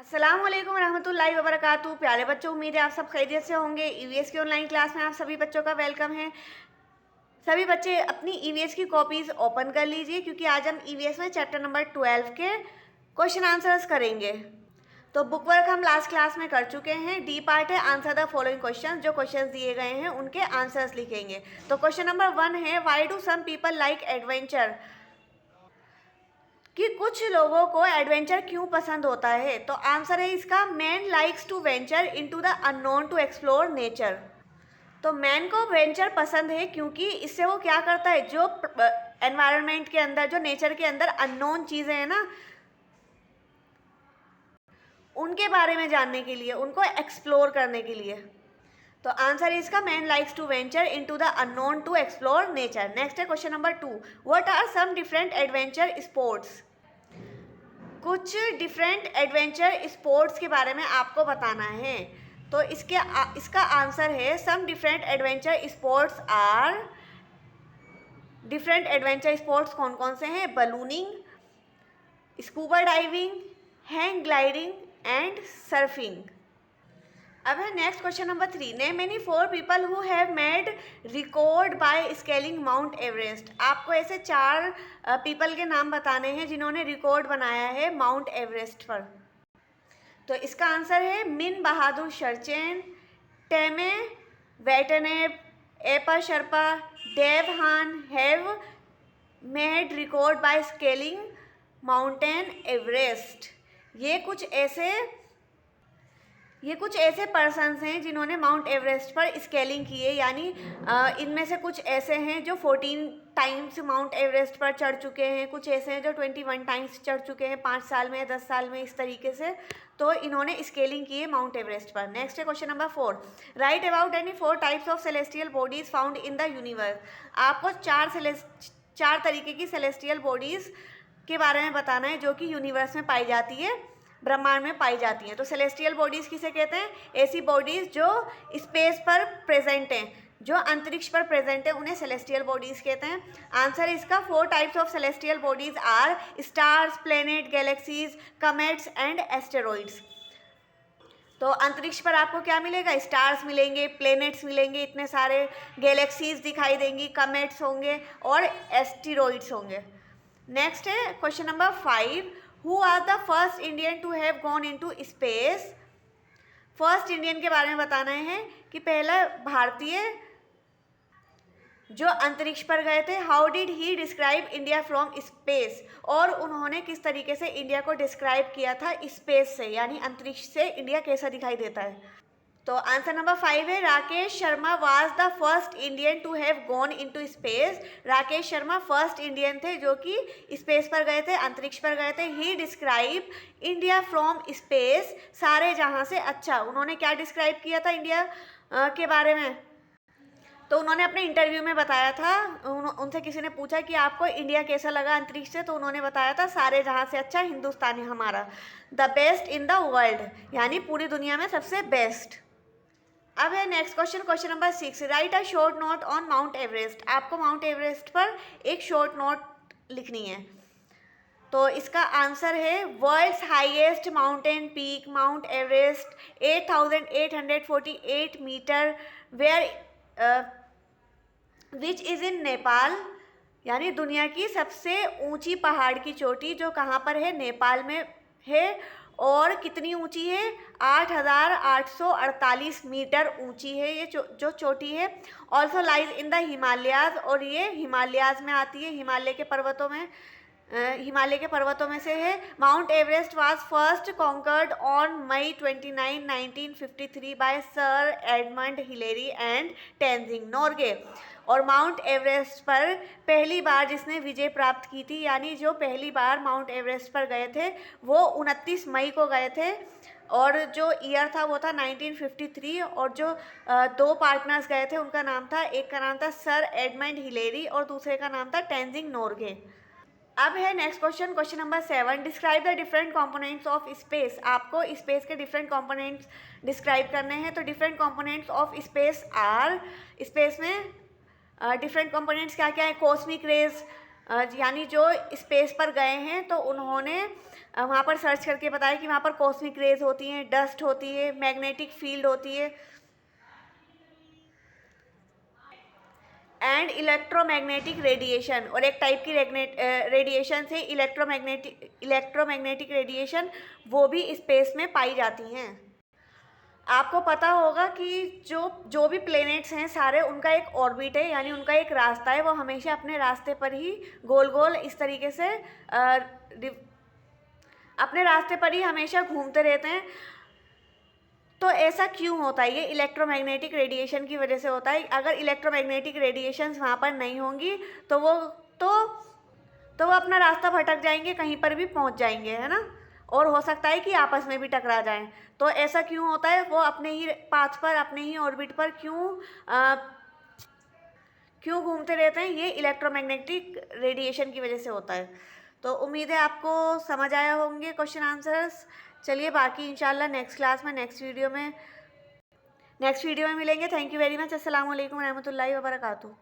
अस्सलाम वालेकुम रहमतुल्लाहि व बरकातुहू। प्यारे बच्चों, उम्मीद है आप सब खैरियत से होंगे। ईवीएस की ऑनलाइन क्लास में आप सभी बच्चों का वेलकम है। सभी बच्चे अपनी ईवीएस की कॉपीज ओपन कर लीजिए, क्योंकि आज हम ईवीएस में चैप्टर नंबर 12 के क्वेश्चन आंसर्स करेंगे। तो बुक वर्क हम लास्ट क्लास में कर चुके हैं। डी पार्ट है आंसर द फॉलोइंग क्वेश्चन। जो क्वेश्चन दिए गए हैं उनके आंसर्स लिखेंगे। तो क्वेश्चन नंबर 1 है, why do some people like adventure, कि कुछ लोगों को एडवेंचर क्यों पसंद होता है। तो आंसर है इसका, man likes to venture into the unknown to explore nature. तो मैन को वेंचर पसंद है क्योंकि इससे वो क्या करता है, जो एनवायरनमेंट के अंदर, जो नेचर के अंदर अननोन चीज़ें हैं ना, उनके बारे में जानने के लिए, उनको एक्सप्लोर करने के लिए। तो आंसर इसका, man likes to venture into the unknown to explore nature. Next है question number 2, what are some different adventure sports. कुछ डिफरेंट एडवेंचर स्पोर्ट्स के बारे में आपको बताना है। तो इसका आंसर है, some different adventure sports are, different adventure sports कौन कौन से हैं, ballooning, scuba diving, hang gliding and surfing. अब है next question number 3, name many 4 people who have made record by scaling mount Everest. आपको ऐसे 4 पीपल के नाम बताने हैं जिन्होंने रिकॉर्ड बनाया है माउंट एवरेस्ट पर। तो इसका आंसर है, मिन बहादुर शर्चेन, टेमे वेटनेब, एपा शर्पा, डेव हान have made record by scaling mountain Everest. ये कुछ ऐसे पर्सन्स हैं जिन्होंने माउंट एवरेस्ट पर स्केलिंग की है। यानी इनमें से कुछ ऐसे हैं जो 14 टाइम्स माउंट एवरेस्ट पर चढ़ चुके हैं, कुछ ऐसे हैं जो 21 टाइम्स चढ़ चुके हैं 5 साल में या 10 साल में, इस तरीके से। तो इन्होंने स्केलिंग की है माउंट एवरेस्ट पर। नेक्स्ट है question number 4, right about any 4 types of celestial bodies found in the universe. आपको 4 तरीके की सेलेस्टियल बॉडीज के बारे में बताना है जो कि यूनिवर्स में पाई जाती है, ब्रह्मांड में पाई जाती हैं। तो सेलेस्टियल बॉडीज़ किसे कहते हैं, ऐसी बॉडीज़ जो स्पेस पर प्रेजेंट हैं, जो अंतरिक्ष पर प्रेजेंट है, उन्हें सेलेस्टियल बॉडीज़ कहते हैं। आंसर इसका, 4 types of celestial bodies are stars, planet, galaxies, comets and asteroids. तो अंतरिक्ष पर आपको क्या मिलेगा, स्टार्स मिलेंगे, प्लेनेट्स मिलेंगे इतने सारे, गैलेक्सीज दिखाई देंगी, कमेट्स होंगे और एस्टेरॉइड्स होंगे। नेक्स्ट है question number 5, who are the first Indian to have gone into space. First Indian के बारे में बताना है कि पहला भारतीय जो अंतरिक्ष पर गए थे। How did he describe India from space, और उन्होंने किस तरीके से इंडिया को डिस्क्राइब किया था स्पेस से, यानी अंतरिक्ष से इंडिया कैसा दिखाई देता है। तो आंसर नंबर 5 है, Rakesh Sharma was the first Indian to have gone into space. Rakesh Sharma first Indian थे जो कि स्पेस पर गए थे, अंतरिक्ष पर गए थे। ही डिस्क्राइब इंडिया फ्रॉम स्पेस, सारे जहां से अच्छा। उन्होंने क्या डिस्क्राइब किया था इंडिया के बारे में, तो उन्होंने अपने इंटरव्यू में बताया था, उनसे किसी ने पूछा कि आपको इंडिया कैसा लगा अंतरिक्ष से, तो उन्होंने बताया था, सारे जहां से अच्छा हिंदुस्तान है हमारा, the best in the world, यानी पूरी दुनिया में सबसे बेस्ट। अब है next question, question number 6, right a short note on mount Everest. आपको माउंट एवरेस्ट पर एक शॉर्ट नोट लिखनी है। तो इसका आंसर है, world's highest mountain peak mount Everest 8848 metre, where which is in Nepal. यानी दुनिया की सबसे ऊंची पहाड़ की चोटी जो कहाँ पर है, नेपाल में है। और कितनी ऊंची है, 8848 मीटर ऊंची है ये जो चोटी है। Also lies in the Himalayas, और ये हिमालयाज में आती है, हिमालय के पर्वतों में से है। Mount Everest was first conquered on May 29, 1953 by sir Edmund Hillary and Tenzing Norgay. और माउंट एवरेस्ट पर पहली बार जिसने विजय प्राप्त की थी, यानी जो पहली बार माउंट एवरेस्ट पर गए थे, वो 29 मई को गए थे, और जो ईयर था वो था 1953। और जो 2 पार्टनर्स गए थे उनका नाम था, एक का नाम था सर एडमंड हिलेरी और दूसरे का नाम था टेंजिंग नोर्गे। अब है next question, question number 7, describe the different components of space. आपको स्पेस के डिफरेंट कंपोनेंट्स डिस्क्राइब करने हैं। तो different components of space are, space में डिफरेंट कंपोनेंट्स क्या क्या है, कॉस्मिक रेज, यानी जो स्पेस पर गए हैं तो उन्होंने वहाँ पर सर्च करके बताया कि वहाँ पर कॉस्मिक रेज होती हैं, डस्ट होती है, मैग्नेटिक फील्ड होती है एंड इलेक्ट्रोमैग्नेटिक रेडिएशन, और एक टाइप की रेडिएशन से इलेक्ट्रोमैग्नेटिक रेडिएशन वो भी स्पेस में पाई जाती हैं। आपको पता होगा कि जो जो भी प्लैनेट्स हैं सारे, उनका एक ऑर्बिट है, यानी उनका एक रास्ता है, वो हमेशा अपने रास्ते पर ही गोल गोल इस तरीके से अपने रास्ते पर ही हमेशा घूमते रहते हैं। तो ऐसा क्यों होता है? ये इलेक्ट्रोमैग्नेटिक रेडिएशन की वजह से होता है। अगर इलेक्ट्रोमैग्नेटिक रेडिएशंस वहाँ पर नहीं होंगी तो वो अपना रास्ता भटक जाएंगे, कहीं पर भी पहुँच जाएंगे, है ना, और हो सकता है कि आपस में भी टकरा जाएं। तो ऐसा क्यों होता है? वो अपने ही पाथ पर, अपने ही ऑर्बिट पर क्यों घूमते रहते हैं? ये इलेक्ट्रोमैग्नेटिक रेडिएशन की वजह से होता है। तो उम्मीद है आपको समझ आया होंगे क्वेश्चन आंसर्स। चलिए बाकी इंशाल्लाह नेक्स्ट क्लास में, नेक्स्ट वीडियो में मिलेंगे। Thank you very much. अस्सलाम वालेकुम रहमतुल्लाहि व बरकातुहू।